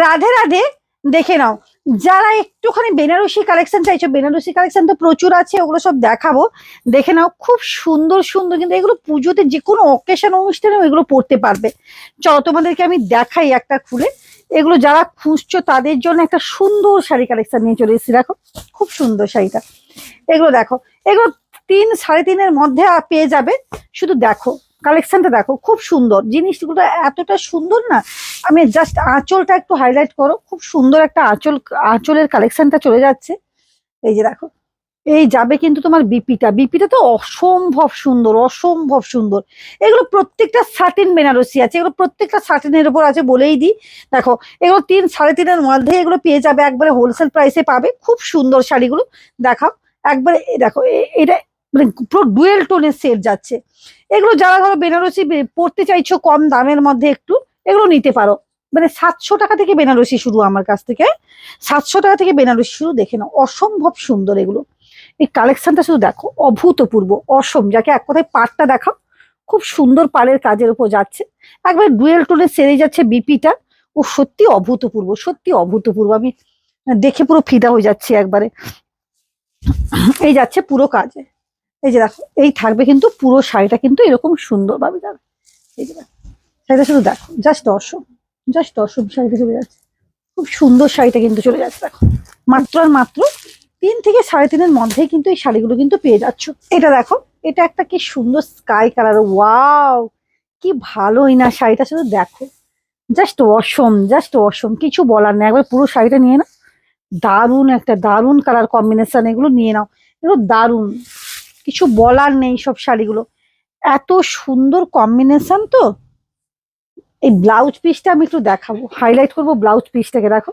রাধে রাধে। দেখে নাও, যারা একটুখানি বেনারসি কালেকশন চাইছো, বেনারসি কালেকশন তো প্রচুর আছে, ওগুলো সব দেখাবো। দেখে নাও, খুব সুন্দর সুন্দর, কিন্তু এগুলো পুজোতে যে কোনো অকেশন অনুষ্ঠানে এগুলো পড়তে পারবে। চলো তোমাদেরকে আমি দেখাই একটা খুলে। এগুলো যারা খুঁজছো তাদের জন্য একটা সুন্দর শাড়ি কালেকশন নিয়ে চলে এসেছি। দেখো খুব সুন্দর শাড়িটা, এগুলো দেখো। এগুলো 3-3.5-এর মধ্যে পেয়ে যাবে। শুধু দেখো কালেকশনটা, দেখো খুব সুন্দর জিনিসগুলো, এতটা সুন্দর না। আমি জাস্ট আঁচলটা একটু হাইলাইট করো, খুব সুন্দর একটা আঁচল, আঁচলের কালেকশনটা চলে যাচ্ছে। এই যে দেখো, এই যাবে কিন্তু তোমার বিপিটা, বিপিটা তো অসম্ভব সুন্দর, অসম্ভব সুন্দর। এগুলো প্রত্যেকটা সাটিন বেনারসি আছে, এগুলো প্রত্যেকটা সাটিনের উপর আছে বলেই দিই। দেখো এগুলো 3-3.5-এর মধ্যে এগুলো পেয়ে যাবে, একবারে হোলসেল প্রাইসে পাবে। খুব সুন্দর শাড়িগুলো দেখাও একবারে। দেখো এটা মানে পুরো ডুয়েল টোনের সেট যাচ্ছে। এগুলো যারা ধরো বেনারসি পড়তে চাইছো কম দামের মধ্যে একটু, এগুলো নিতে পারো। মানে 700 টাকা থেকে বেনারসি শুরু, আমার কাছ থেকে 700 টাকা থেকে বেনারসি শুরু। দেখে নাও অসম্ভব সুন্দর এগুলো। এই কালেকশনটা শুধু দেখো, অভূতপূর্ব, অসম, যাকে এক কথায় পাড়টা দেখাও। খুব সুন্দর পাড়ের কাজের উপর যাচ্ছে, একবার ডুয়েল টোনে সেরে যাচ্ছে বিপিটা। ও সত্যি অভূতপূর্ব, সত্যি অভূতপূর্ব। আমি দেখে পুরো ফিদা হয়ে যাচ্ছি একবারে। এই যাচ্ছে পুরো কাজে। এই যে দেখো, এই থাকবে কিন্তু পুরো শাড়িটা কিন্তু এরকম সুন্দর ভাবে যাবে। এই যে দেখো শাড়িটা শুধু দেখো, জাস্ট অসম, জাস্ট অসম শাড়িটা চলে যাচ্ছে। খুব সুন্দর শাড়িটা কিন্তু চলে যাচ্ছে। দেখো মাত্র আর মাত্র 3 থেকে 3.5-এর মধ্যেই কিন্তু এই শাড়িগুলো কিন্তু পেয়ে যাচ্ছ। এটা দেখো, এটা একটা কি সুন্দর স্কাই কালার, ওয়াও কি ভালোই না শাড়িটা, শুধু দেখো জাস্ট অসম, জাস্ট অসম, কিছু বলার নেই। একবার পুরো শাড়িটা নিয়ে নাও, দারুণ একটা, দারুণ কালার কম্বিনেশন, এগুলো নিয়ে নাও, এগুলো দারুণ, কিছু বলার নেই সব শাড়িগুলো, এত সুন্দর কম্বিনেশন। তো এই ব্লাউজ পিসটা আমি একটু দেখাবো, হাইলাইট করবো ব্লাউজ পিসটাকে। দেখো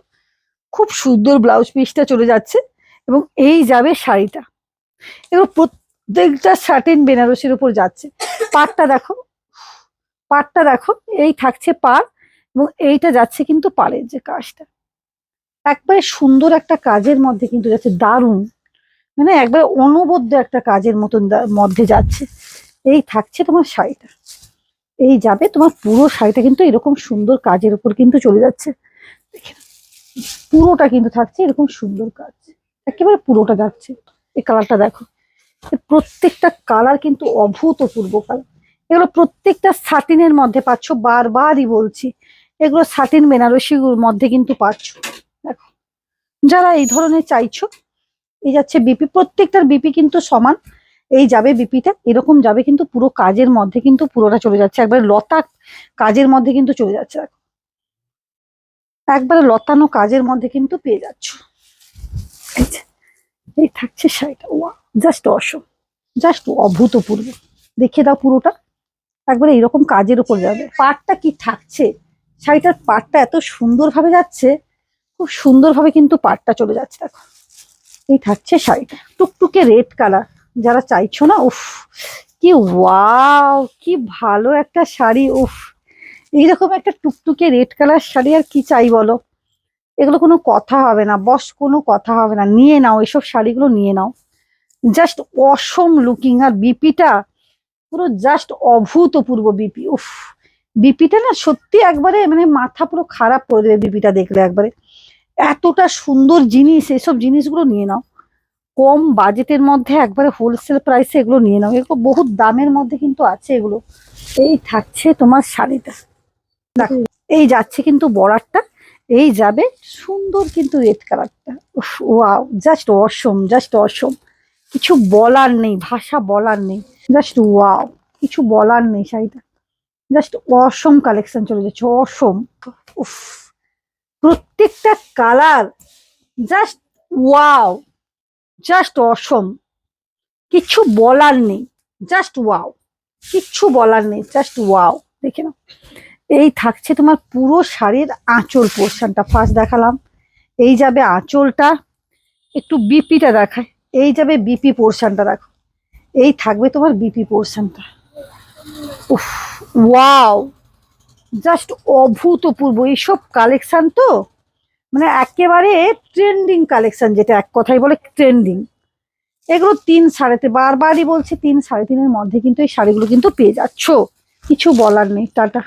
খুব সুন্দর ব্লাউজ পিসটা চলে যাচ্ছে, এবং এই যাবে শাড়িটা। এগুলো প্রত্যেকটা শার্টিন বেনারসির উপর যাচ্ছে। পাড়টা দেখো, পাড়টা দেখো, এই থাকছে পাড়, এবং এইটা যাচ্ছে কিন্তু পাড়ের যে কাজটা, একবারে সুন্দর একটা কাজের মধ্যে কিন্তু যাচ্ছে, দারুণ, মানে একবার অনবদ্য একটা কাজের মতন মধ্যে যাচ্ছে। এই থাকছে তোমার শাড়িটা, এই যাবে তোমার পুরো শাড়িটা কিন্তু এরকম সুন্দর কাজের উপর কিন্তু চলে যাচ্ছে। দেখে নাও, পুরোটা কিন্তু থাকছে এরকম সুন্দর কাজ, একেবারে পুরোটা যাচ্ছে। এই কালারটা দেখো, প্রত্যেকটা কালার কিন্তু অভূতপূর্ব কালার। এগুলো প্রত্যেকটা সাটিনের মধ্যে পাচ্ছ, বারবারই বলছি, এগুলো সাটিন বেনারসির মধ্যে কিন্তু পাচ্ছ। দেখো যারা এই ধরনের চাইছো, এই যাচ্ছে বিপি, প্রত্যেকটার বিপি কিন্তু সমান। এই যাবে বিপিটা এরকম যাবে কিন্তু পুরো কাজের মধ্যে কিন্তু পুরোটা চলে যাচ্ছে, একবারে লতা কাজের মধ্যে কিন্তু চলে যাচ্ছে। দেখো একবারে লতানো কাজের মধ্যে কিন্তু পেয়ে যাচ্ছ। এই যে, এই থাকছে শাড়িটা, ওয়া জাস্ট অসম, জাস্ট অভূতপূর্ব। দেখে দাও পুরোটা, একবারে এরকম কাজের উপর যাবে। পাড়টা কি থাকছে, শাড়িটার পাড়টা এত সুন্দর ভাবে যাচ্ছে, খুব সুন্দর ভাবে কিন্তু পাড়টা চলে যাচ্ছে। দেখো এই থাকছে শাড়িটা, টুকটুকে রেড কালার, যারা চাইছো না, উফ কি ওয়াও, কি ভালো একটা শাড়ি, উফ এইরকম একটা টুকটুকে রেড কালার শাড়ি আর কি চাই বলো। এগুলো কোনো কথা হবে না বস, কোনো কথা হবে না, নিয়ে নাও এসব শাড়িগুলো নিয়ে নাও, জাস্ট অসম লুকিং। আর বিপিটা পুরো জাস্ট অভূতপূর্ব বিপি, উফ বিপিটা না সত্যি একবারে মানে মাথা পুরো খারাপ করে দেবে বিপিটা দেখলে একবারে। এতটা সুন্দর জিনিস, এসব জিনিসগুলো নিয়ে নাও, কম বাজেটের মধ্যে একবারে হোলসেল প্রাইসে এগুলো নিয়ে নাও। এগুলো বহুত দামের মধ্যে কিন্তু আছে এগুলো। এই থাকছে তোমার শাড়িটা, দেখো এই যাচ্ছে কিন্তু বর্ডারটা, এই যাবে সুন্দর কিন্তু রেড কালারটা, ওয়াও জাস্ট অসম, জাস্ট অসম, কিছু বলার নেই, ভাষা বলার নেই, জাস্ট ওয়াও, কিছু বলার নেই। শাড়িটা জাস্ট অসম কালেকশন চলে যাচ্ছে, অসম, উফ প্রত্যেকটা কালার জাস্ট ওয়াও, জাস্ট অসম, কিছু বলার নেই, জাস্ট ওয়াও, কিচ্ছু বলার নেই, জাস্ট ওয়াও। দেখে নাও, এই থাকছে তোমার পুরো শাড়ির আঁচল পোর্শনটা, ফার্স্ট দেখালাম, এই যাবে আঁচলটা, একটু বিপিটা দেখায়, এই যাবে বিপি পোর্শনটা, দেখো এই থাকবে তোমার বিপি পোর্শনটা, উফ ওয়াও, জাস্ট অভূতপূর্ব। এইসব কালেকশন তো মানে একেবারে ট্রেন্ডিং কালেকশন, যেটা এক কথাই বলে ট্রেন্ডিং। এগুলো 3-3.5, বারবারই বলছি 3-3.5-এর মধ্যে কিন্তু এই শাড়িগুলো কিন্তু পেয়ে যাচ্ছ, কিছু বলার নেই। টাটা।